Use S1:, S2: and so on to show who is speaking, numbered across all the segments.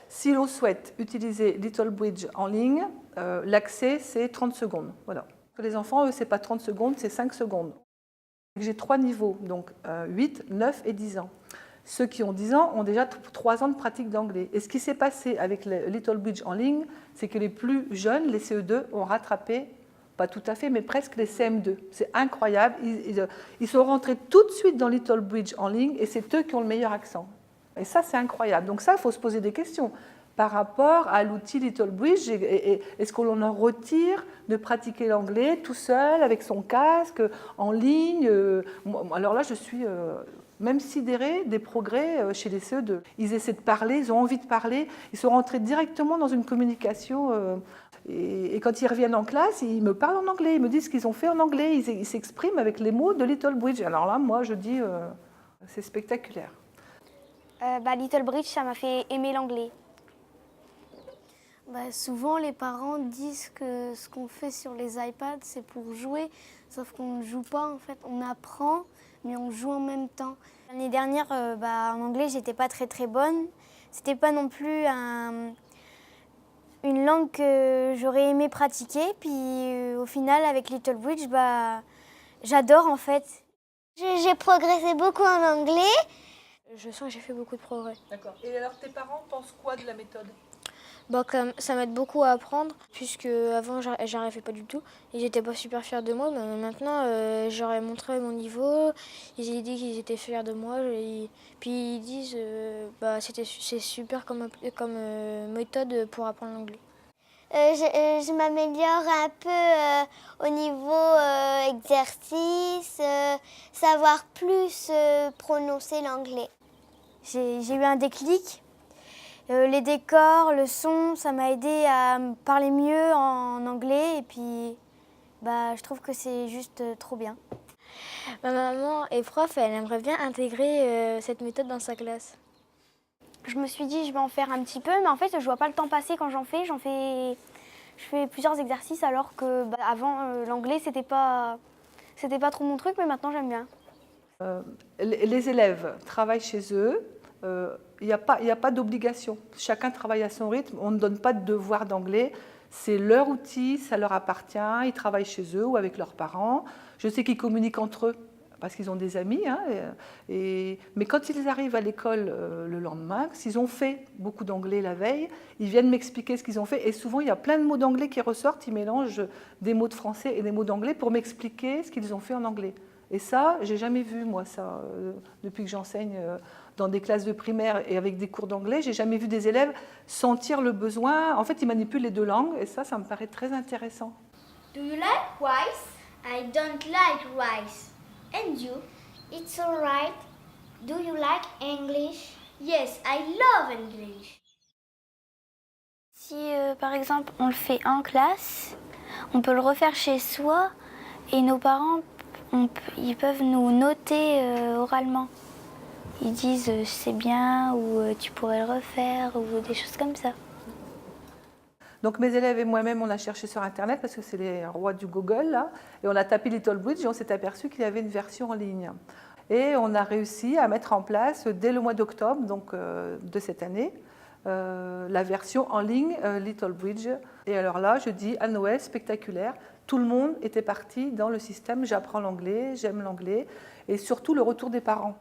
S1: Si l'on souhaite utiliser Little Bridge en ligne, l'accès c'est 30 secondes. Voilà. Pour les enfants, eux, ce n'est pas 30 secondes, c'est 5 secondes. J'ai 3 niveaux, donc 8, 9 et 10 ans. Ceux qui ont 10 ans ont déjà 3 ans de pratique d'anglais. Et ce qui s'est passé avec le Little Bridge en ligne, c'est que les plus jeunes, les CE2, ont rattrapé, pas tout à fait, mais presque les CM2. C'est incroyable. Ils sont rentrés tout de suite dans Little Bridge en ligne et c'est eux qui ont le meilleur accent. Et ça, c'est incroyable. Donc ça, il faut se poser des questions par rapport à l'outil Little Bridge. Est-ce qu'on en retire de pratiquer l'anglais tout seul, avec son casque, en ligne? Alors là, je suis même sidérée des progrès chez les CE2. Ils essaient de parler, ils ont envie de parler, ils sont rentrés directement dans une communication. Et quand ils reviennent en classe, ils me parlent en anglais, ils me disent ce qu'ils ont fait en anglais, ils s'expriment avec les mots de Little Bridge. Alors là, moi, je dis, c'est spectaculaire.
S2: Little Bridge, ça m'a fait aimer l'anglais.
S3: Souvent, les parents disent que ce qu'on fait sur les iPads, c'est pour jouer, sauf qu'on ne joue pas, en fait. On apprend, mais on joue en même temps.
S2: L'année dernière, en anglais, j'étais pas très très bonne. C'était pas non plus une langue que j'aurais aimé pratiquer. Puis au final, avec Little Bridge, j'adore en fait.
S4: J'ai progressé beaucoup en anglais.
S2: Je sens que j'ai fait beaucoup de progrès.
S1: D'accord. Et alors, tes parents pensent quoi de la méthode ?
S2: Ça m'aide beaucoup à apprendre, puisque avant j'arrivais pas du tout et j'étais pas super fière de moi. Mais maintenant, j'aurais montré mon niveau, ils ont dit qu'ils étaient fiers de moi. Puis ils disent c'est super comme méthode pour apprendre l'anglais.
S4: Je m'améliore un peu au niveau exercice, savoir plus prononcer l'anglais.
S2: J'ai eu un déclic. Les décors, le son, ça m'a aidé à parler mieux en anglais et puis je trouve que c'est juste trop bien. Ma maman est prof et elle aimerait bien intégrer cette méthode dans sa classe. Je me suis dit je vais en faire un petit peu, mais en fait je vois pas le temps passer quand j'en fais. Je fais plusieurs exercices alors que avant l'anglais c'était pas trop mon truc, mais maintenant j'aime bien.
S1: Les élèves travaillent chez eux. Il n'y a pas d'obligation. Chacun travaille à son rythme. On ne donne pas de devoir d'anglais. C'est leur outil, ça leur appartient. Ils travaillent chez eux ou avec leurs parents. Je sais qu'ils communiquent entre eux parce qu'ils ont des amis. Mais quand ils arrivent à l'école le lendemain, s'ils ont fait beaucoup d'anglais la veille, ils viennent m'expliquer ce qu'ils ont fait. Et souvent, il y a plein de mots d'anglais qui ressortent. Ils mélangent des mots de français et des mots d'anglais pour m'expliquer ce qu'ils ont fait en anglais. Et ça, j'ai jamais vu, moi, ça, depuis que j'enseigne dans des classes de primaire et avec des cours d'anglais, j'ai jamais vu des élèves sentir le besoin. En fait, ils manipulent les deux langues et ça me paraît très intéressant.
S4: Do you like rice? I don't like rice. And you? It's all right. Do you like English? Yes, I love English.
S2: Si par exemple on le fait en classe, on peut le refaire chez soi et nos parents ils peuvent nous noter oralement. Ils disent c'est bien ou tu pourrais le refaire ou des choses comme ça.
S1: Donc mes élèves et moi-même, on a cherché sur Internet parce que c'est les rois du Google, là, et on a tapé Little Bridge et on s'est aperçu qu'il y avait une version en ligne. Et on a réussi à mettre en place, dès le mois d'octobre donc, de cette année, la version en ligne Little Bridge. Et alors là, je dis à Noël, spectaculaire, tout le monde était parti dans le système « j'apprends l'anglais, j'aime l'anglais » et surtout le retour des parents.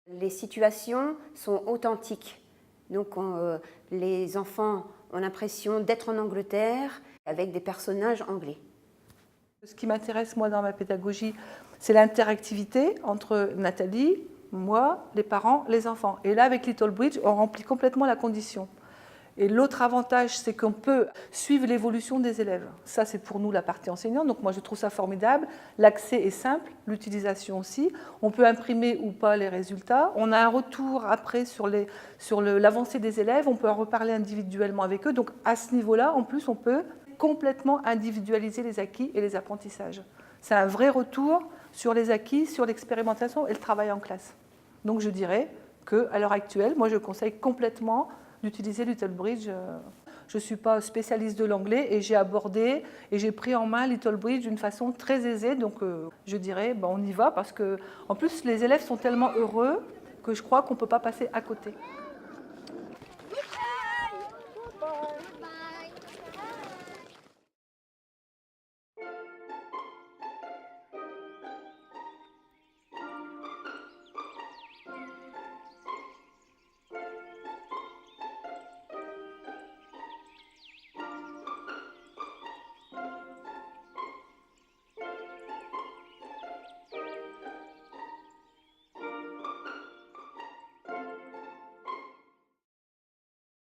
S5: Les situations sont authentiques. Donc les enfants ont l'impression d'être en Angleterre avec des personnages anglais.
S1: Ce qui m'intéresse moi dans ma pédagogie, c'est l'interactivité entre Nathalie, moi, les parents, les enfants. Et là, avec Little Bridge, on remplit complètement la condition. Et l'autre avantage, c'est qu'on peut suivre l'évolution des élèves. Ça, c'est pour nous la partie enseignante. Donc moi, je trouve ça formidable. L'accès est simple, l'utilisation aussi. On peut imprimer ou pas les résultats. On a un retour après sur l'avancée des élèves. On peut en reparler individuellement avec eux. Donc à ce niveau-là, en plus, on peut complètement individualiser les acquis et les apprentissages. C'est un vrai retour sur les acquis, sur l'expérimentation et le travail en classe. Donc je dirais qu'à l'heure actuelle, moi, je conseille complètement d'utiliser Littlebridge. Je ne suis pas spécialiste de l'anglais et j'ai abordé et j'ai pris en main Littlebridge d'une façon très aisée. Donc je dirais, on y va parce que en plus les élèves sont tellement heureux que je crois qu'on ne peut pas passer à côté.